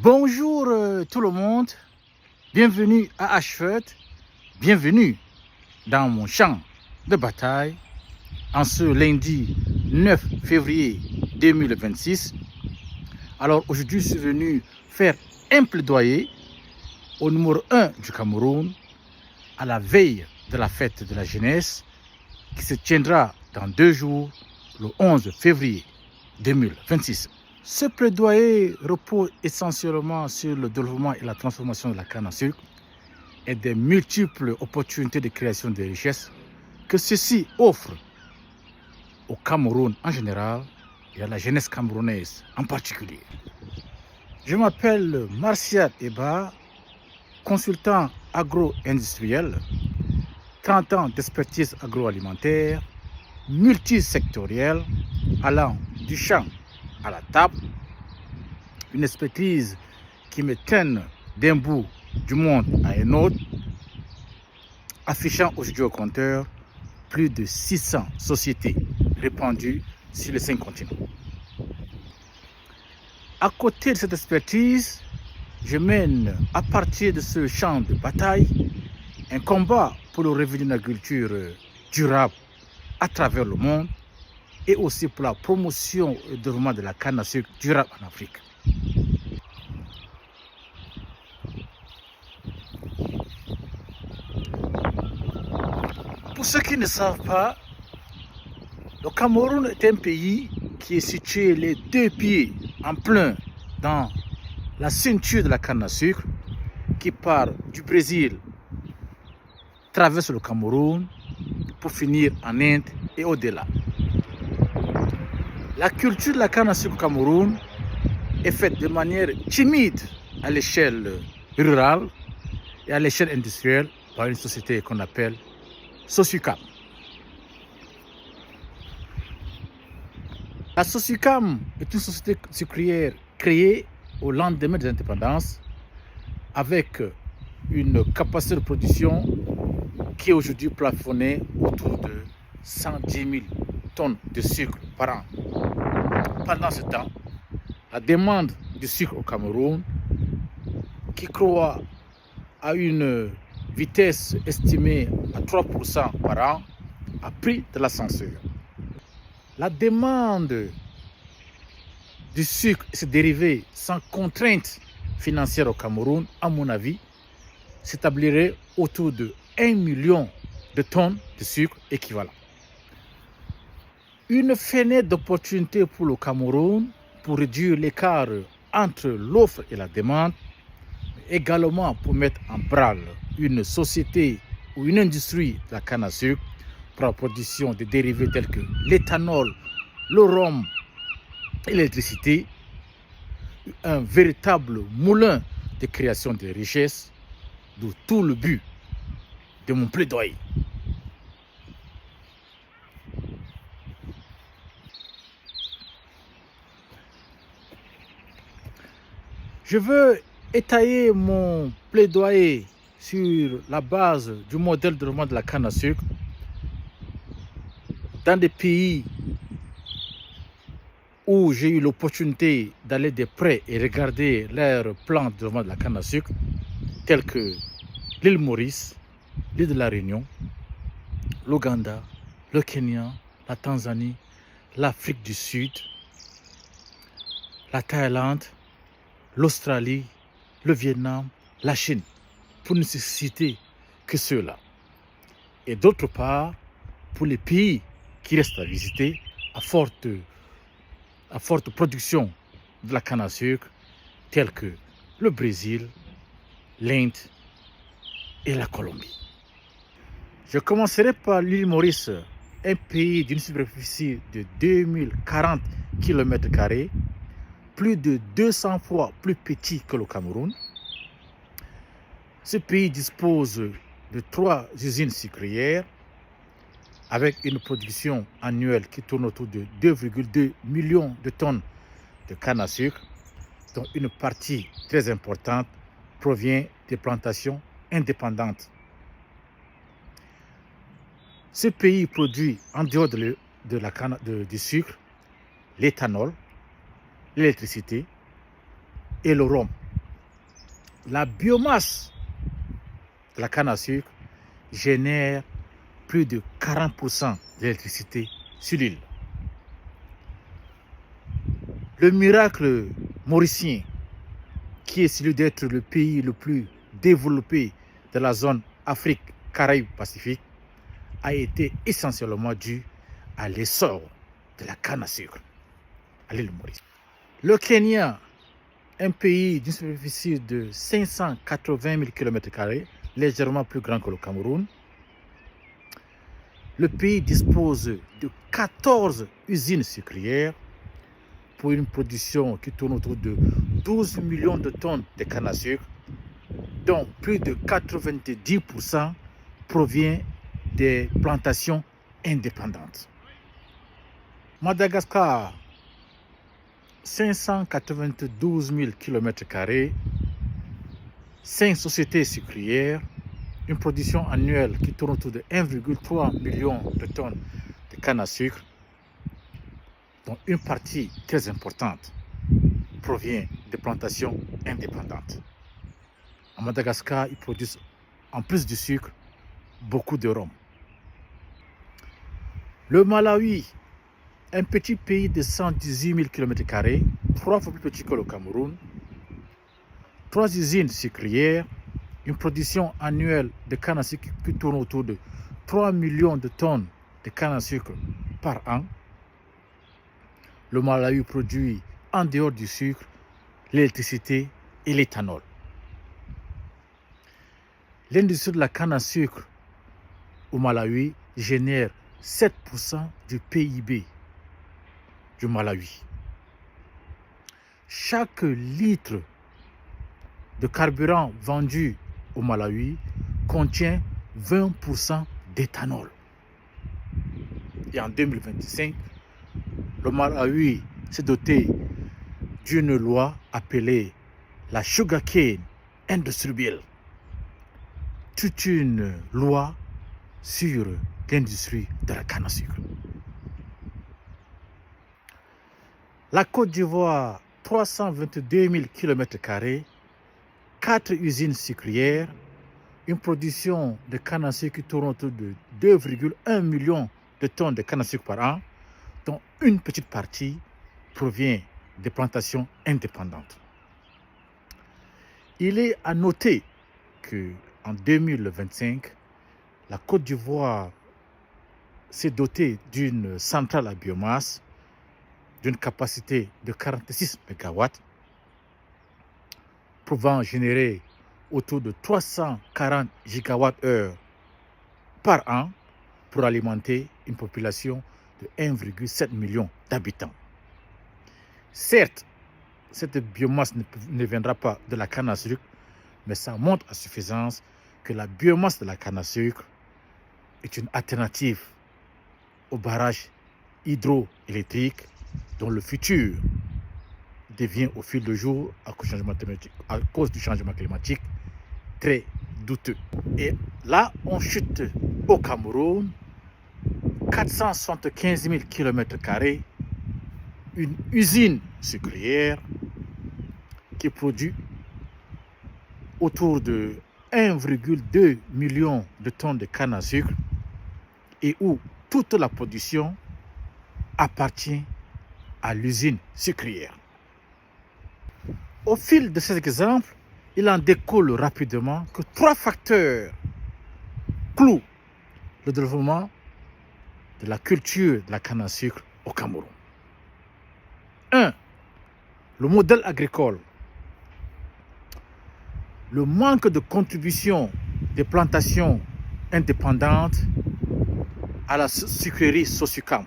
Bonjour tout le monde, bienvenue à Ashford, bienvenue dans mon champ de bataille en ce lundi 9 février 2026. Alors aujourd'hui, je suis venu faire un plaidoyer au numéro 1 du Cameroun à la veille de la fête de la jeunesse qui se tiendra dans 2 jours, le 11 février 2026. Ce plaidoyer repose essentiellement sur le développement et la transformation de la canne à sucre et des multiples opportunités de création de richesses que ceci offre au Cameroun en général et à la jeunesse camerounaise en particulier. Je m'appelle Martial Eba, consultant agro-industriel, 30 ans d'expertise agroalimentaire, multisectorielle, allant du champ à la table, une expertise qui me traîne d'un bout du monde à un autre, affichant aujourd'hui au compteur plus de 600 sociétés répandues sur les 5 continents. À côté de cette expertise, je mène à partir de ce champ de bataille un combat pour le revenu d'une agriculture durable à travers le monde et aussi pour la promotion et le développement de la canne à sucre durable en Afrique. Pour ceux qui ne savent pas, le Cameroun est un pays qui est situé les 2 pieds en plein dans la ceinture de la canne à sucre qui part du Brésil, traverse le Cameroun pour finir en Inde et au-delà. La culture de la canne à sucre au Cameroun est faite de manière timide à l'échelle rurale et à l'échelle industrielle par une société qu'on appelle Sosucam. La Sosucam est une société sucrière créée au lendemain de l'indépendance avec une capacité de production qui est aujourd'hui plafonnée autour de 110 000 tonnes de sucre par an. Pendant ce temps, la demande de sucre au Cameroun, qui croît à une vitesse estimée à 3% par an, a pris de l'ascenseur. La demande du sucre et ses dérivés sans contrainte financière au Cameroun, à mon avis, s'établirait autour de 1 million de tonnes de sucre équivalent. Une fenêtre d'opportunité pour le Cameroun pour réduire l'écart entre l'offre et la demande, mais également pour mettre en branle une société ou une industrie de la canne à sucre pour la production de dérivés tels que l'éthanol, le rhum et l'électricité, un véritable moulin de création de richesses, d'où tout le but de mon plaidoyer. Je veux étayer mon plaidoyer sur la base du modèle de développement de la canne à sucre dans des pays où j'ai eu l'opportunité d'aller de près et regarder leur plan de développement de la canne à sucre, tels que l'île Maurice, l'île de la Réunion, l'Ouganda, le Kenya, la Tanzanie, l'Afrique du Sud, la Thaïlande, l'Australie, le Vietnam, la Chine, pour ne citer que ceux-là. Et d'autre part, pour les pays qui restent à visiter à forte production de la canne à sucre, tels que le Brésil, l'Inde et la Colombie. Je commencerai par l'île Maurice, un pays d'une superficie de 2040 km², plus de 200 fois plus petit que le Cameroun. Ce pays dispose de 3 usines sucrières avec une production annuelle qui tourne autour de 2,2 millions de tonnes de canne à sucre, dont une partie très importante provient des plantations indépendantes. Ce pays produit, en dehors du sucre, l'éthanol, l'électricité et le rhum. la biomasse de la canne à sucre génère plus de 40% d'électricité sur l'île. Le miracle mauricien, qui est celui d'être le pays le plus développé de la zone Afrique, Caraïbes, Pacifique, a été essentiellement dû à l'essor de la canne à sucre à l'île Maurice. Le Kenya, un pays d'une superficie de 580 000 km², légèrement plus grand que le Cameroun, le pays dispose de 14 usines sucrières pour une production qui tourne autour de 12 millions de tonnes de canne à sucre, dont plus de 90% provient des plantations indépendantes. Madagascar, 592 000 km², 5 sociétés sucrières, une production annuelle qui tourne autour de 1,3 million de tonnes de canne à sucre, dont une partie très importante provient de plantations indépendantes. À Madagascar, ils produisent, en plus du sucre, beaucoup de rhum. Le Malawi, un petit pays de 118 000 km², 3 fois plus petit que le Cameroun, 3 usines sucrières, une production annuelle de canne à sucre qui tourne autour de 3 millions de tonnes de canne à sucre par an. Le Malawi produit, en dehors du sucre, l'électricité et l'éthanol. L'industrie de la canne à sucre au Malawi génère 7% du PIB du Malawi. Chaque litre de carburant vendu au Malawi contient 20% d'éthanol. Et en 2025, le Malawi s'est doté d'une loi appelée la Sugarcane Industry Bill, toute une loi sur l'industrie de la canne à sucre. La Côte d'Ivoire, 322 000 km², 4 usines sucrières, une production de canne à sucre qui tourne autour de 2,1 millions de tonnes de canne à sucre par an, dont une petite partie provient des plantations indépendantes. Il est à noter qu'en 2025, la Côte d'Ivoire s'est dotée d'une centrale à biomasse d'une capacité de 46 MW, pouvant générer autour de 340 GWh par an pour alimenter une population de 1,7 million d'habitants. Certes, cette biomasse ne viendra pas de la canne à sucre, mais ça montre à suffisance que la biomasse de la canne à sucre est une alternative aux barrages hydroélectriques dont le futur devient au fil du jour, à cause du changement climatique, très douteux. Et là, on chute au Cameroun, 475 000 km², une usine sucrière qui produit autour de 1,2 million de tonnes de canne à sucre et où toute la production appartient à l'usine sucrière. Au fil de ces exemples, il en découle rapidement que 3 facteurs clouent le développement de la culture de la canne à sucre au Cameroun. 1. Le modèle agricole. Le manque de contribution des plantations indépendantes à la sucrerie Sosucam.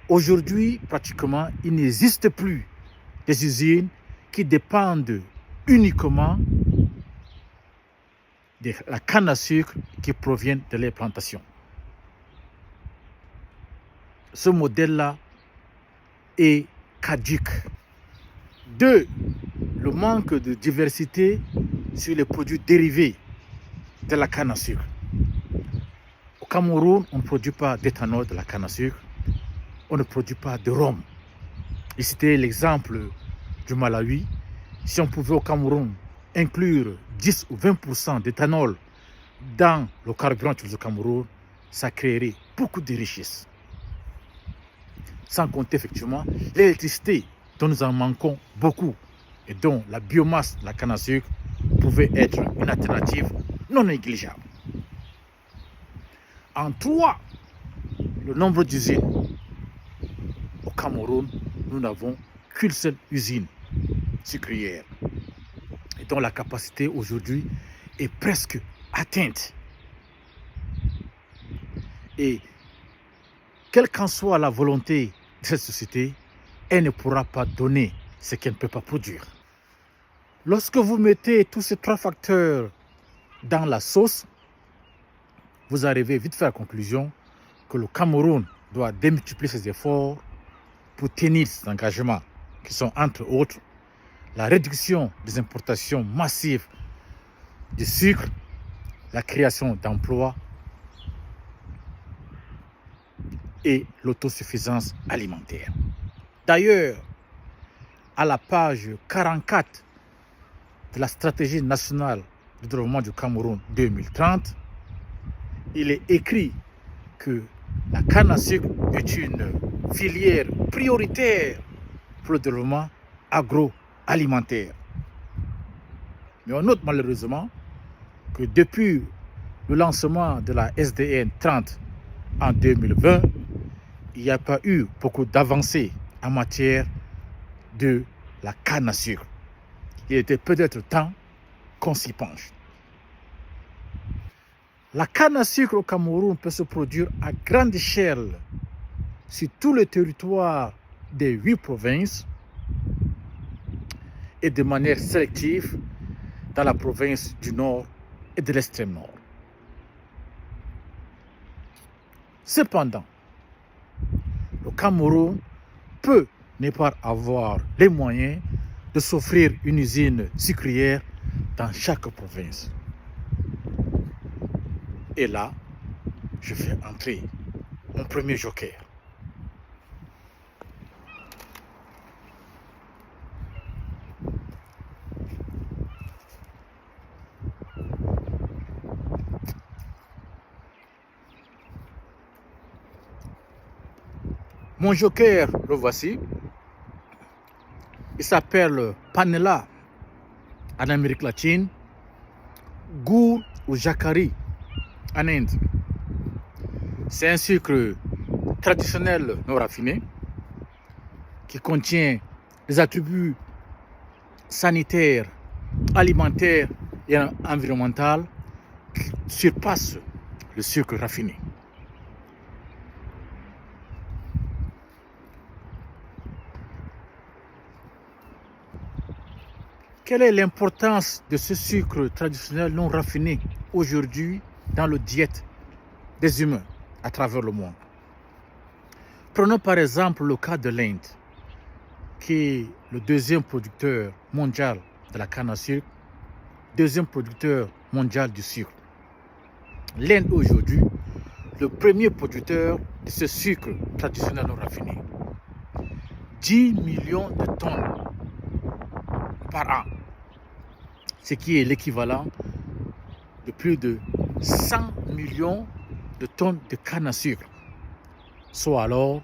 Aujourd'hui, pratiquement, il n'existe plus des usines qui dépendent uniquement de la canne à sucre qui provient de les plantations. Ce modèle-là est caduque. 2. Le manque de diversité sur les produits dérivés de la canne à sucre. Au Cameroun, on ne produit pas d'éthanol de la canne à sucre. On ne produit pas de rhum. Et c'était l'exemple du Malawi si on pouvait au Cameroun inclure 10 ou 20% d'éthanol dans le carburant utilisé au Cameroun, ça créerait beaucoup de richesses. Sans compter effectivement l'électricité dont nous en manquons beaucoup et dont la biomasse de la canne à sucre pouvait être une alternative non négligeable. En 3, le nombre d'usines. Au Cameroun, nous n'avons qu'une seule usine sucrière et dont la capacité aujourd'hui est presque atteinte. Et quelle qu'en soit la volonté de cette société, elle ne pourra pas donner ce qu'elle ne peut pas produire. Lorsque vous mettez tous ces 3 facteurs dans la sauce, vous arrivez vite fait à la conclusion que le Cameroun doit démultiplier ses efforts pour tenir ses engagements, qui sont entre autres la réduction des importations massives de sucre, la création d'emplois et l'autosuffisance alimentaire. D'ailleurs, à la page 44 de la stratégie nationale de développement du Cameroun 2030, il est écrit que la canne à sucre est une filière prioritaire pour le développement agroalimentaire. Mais on note malheureusement que depuis le lancement de la SDN 30 en 2020, il n'y a pas eu beaucoup d'avancées en matière de la canne à sucre. Il était peut-être temps qu'on s'y penche. La canne à sucre au Cameroun peut se produire à grande échelle sur tout le territoire des 8 provinces et de manière sélective dans la province du Nord et de l'extrême Nord. Cependant, le Cameroun peut ne pas avoir les moyens de s'offrir une usine sucrière dans chaque province. Et là, je fais entrer mon premier joker. Mon joker, le voici. Il s'appelle Panela en Amérique latine, Gur ou Jacquerie en Inde. C'est un sucre traditionnel non raffiné qui contient des attributs sanitaires, alimentaires et environnementaux qui surpassent le sucre raffiné. Quelle est l'importance de ce sucre traditionnel non raffiné aujourd'hui dans le diète des humains à travers le monde? Prenons par exemple le cas de l'Inde, qui est le deuxième producteur mondial de la canne à sucre, deuxième producteur mondial du sucre. L'Inde aujourd'hui, le premier producteur de ce sucre traditionnel non raffiné. 10 millions de tonnes par an, ce qui est l'équivalent de plus de 100 millions de tonnes de canne à sucre, soit alors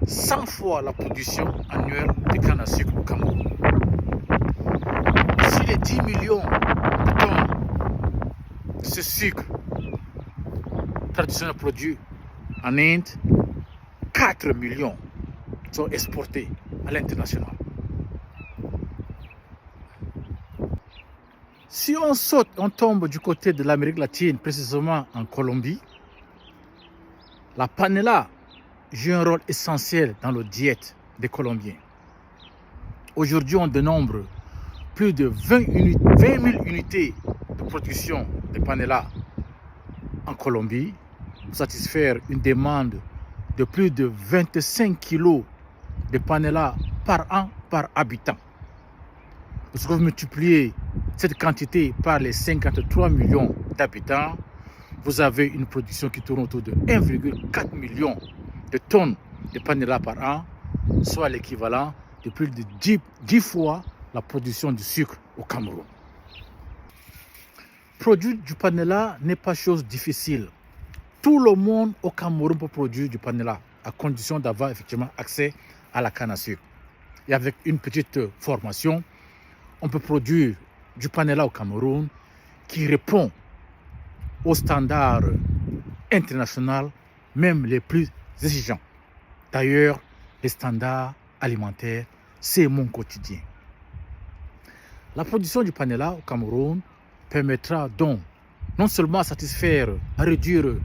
100 fois la production annuelle de canne à sucre au Cameroun. Si les 10 millions de tonnes de ce sucre traditionnel produit en Inde, 4 millions sont exportés à l'international. Si on saute, on tombe du côté de l'Amérique latine, précisément en Colombie, la panela joue un rôle essentiel dans le diète des Colombiens. Aujourd'hui, on dénombre plus de 20 000 unités de production de panela en Colombie pour satisfaire une demande de plus de 25 kilos de panela par an par habitant. Lorsque vous multipliez cette quantité par les 53 millions d'habitants, vous avez une production qui tourne autour de 1,4 million de tonnes de panela par an, soit l'équivalent de plus de 10 fois la production du sucre au Cameroun. Produire du panela n'est pas chose difficile. Tout le monde au Cameroun peut produire du panela, à condition d'avoir effectivement accès à la canne à sucre. Et avec une petite formation, on peut produire du panela au Cameroun qui répond aux standards internationaux, même les plus exigeants. D'ailleurs, les standards alimentaires, c'est mon quotidien. La production du panela au Cameroun permettra donc non seulement à satisfaire, à réduire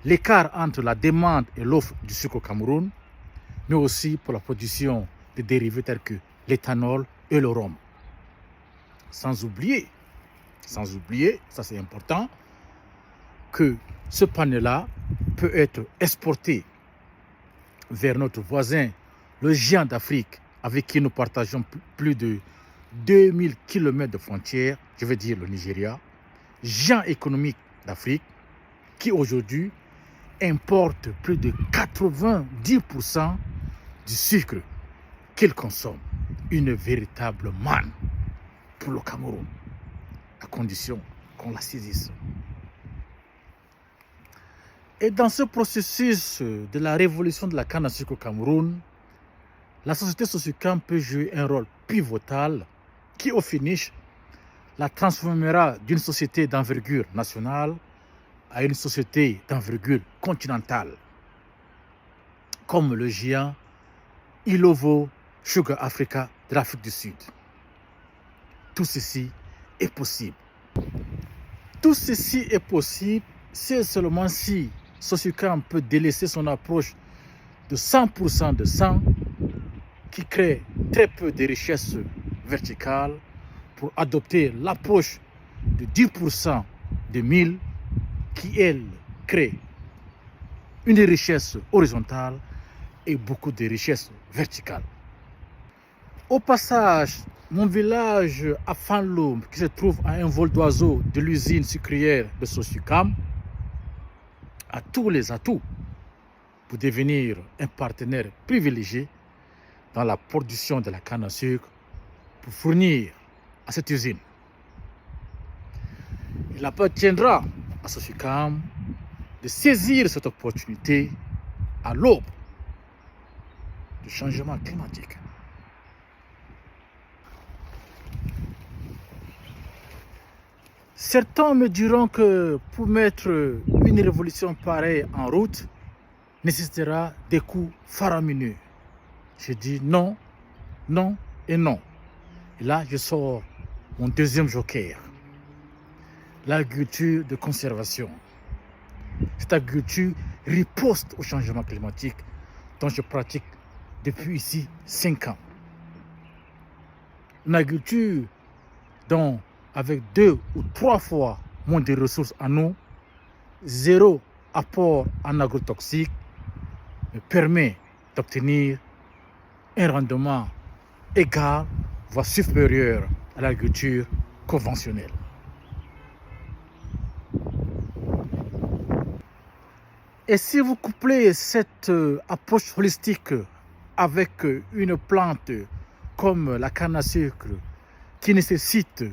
l'écart entre la demande et l'offre du sucre au Cameroun, mais aussi pour la production de dérivés tels que l'éthanol et le rhum. Sans oublier, ça c'est important, que ce panela peut être exporté vers notre voisin, le géant d'Afrique, avec qui nous partageons plus de 2000 km de frontières, je veux dire le Nigeria, géant économique d'Afrique, qui aujourd'hui importe plus de 90% du sucre qu'il consomme. Une véritable manne pour le Cameroun, à condition qu'on la saisisse. Et dans ce processus de la révolution de la canne à sucre au Cameroun, la société Sosucam peut jouer un rôle pivotal qui, au finish, la transformera d'une société d'envergure nationale à une société d'envergure continentale, comme le géant Ilovo Sugar Africa de l'Afrique du Sud. Tout ceci est possible. Tout ceci est possible, c'est seulement si Sosucam peut délaisser son approche de 100% de 100 qui crée très peu de richesses verticales pour adopter l'approche de 10% de 1000 qui, elle, crée une richesse horizontale et beaucoup de richesses verticales. Au passage, mon village à Fanloum, qui se trouve à un vol d'oiseau de l'usine sucrière de Sosucam, a tous les atouts pour devenir un partenaire privilégié dans la production de la canne à sucre pour fournir à cette usine. Il appartiendra à Sosucam de saisir cette opportunité à l'aube du changement climatique. Certains me diront que pour mettre une révolution pareille en route nécessitera des coûts faramineux. Je dis non, non et non. Et là, je sors mon deuxième joker. L'agriculture de conservation. Cette agriculture riposte au changement climatique dont je pratique depuis ici 5 ans. Une agriculture dont, avec 2 ou 3 fois moins de ressources en eau, 0 apport en agrotoxiques, me permet d'obtenir un rendement égal, voire supérieur à l'agriculture conventionnelle. Et si vous couplez cette approche holistique avec une plante comme la canne à sucre qui nécessite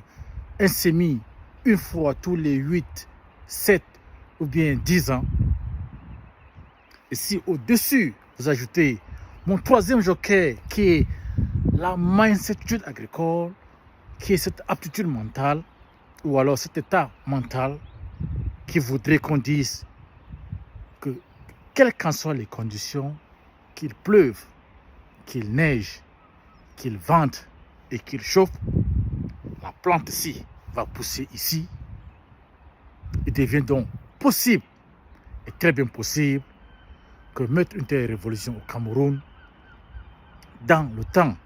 un semis une fois tous les 8, 7 ou bien 10 ans, et si au-dessus vous ajoutez mon troisième joker qui est la mindsetitude agricole, qui est cette aptitude mentale ou alors cet état mental qui voudrait qu'on dise que quelles qu'en soient les conditions, qu'il pleuve, qu'il neige, qu'il vente et qu'il chauffe, la plante-ci va pousser ici. Il devient donc possible, et très bien possible, que mettre une telle révolution au Cameroun dans le temps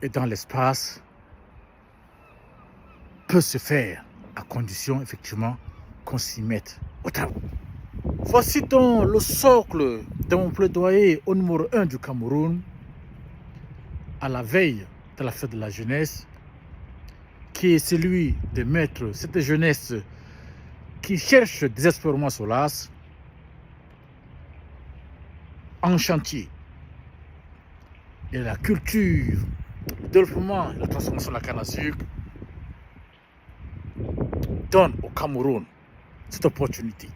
et dans l'espace peut se faire à condition effectivement qu'on s'y mette au travail. Voici donc le socle de mon plaidoyer au numéro 1 du Cameroun à la veille de la fête de la jeunesse, qui est celui de mettre cette jeunesse qui cherche désespérément solace en chantier. Et la culture le développement et la transformation de la canne à sucre donne au Cameroun cette opportunité.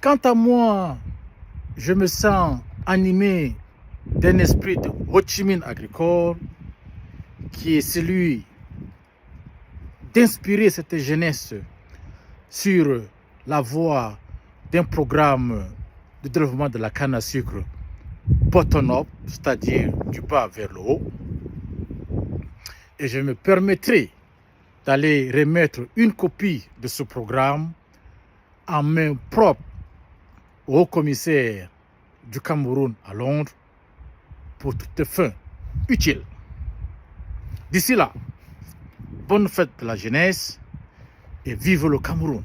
Quant à moi, je me sens animé d'un esprit de Ho Chi Minh agricole qui est celui d'inspirer cette jeunesse sur la voie d'un programme de développement de la canne à sucre bottom-up, c'est-à-dire du bas vers le haut. Et je me permettrai d'aller remettre une copie de ce programme en main propre au haut-commissaire du Cameroun à Londres pour toutes fins utiles. D'ici là, bonne fête de la jeunesse et vive le Cameroun!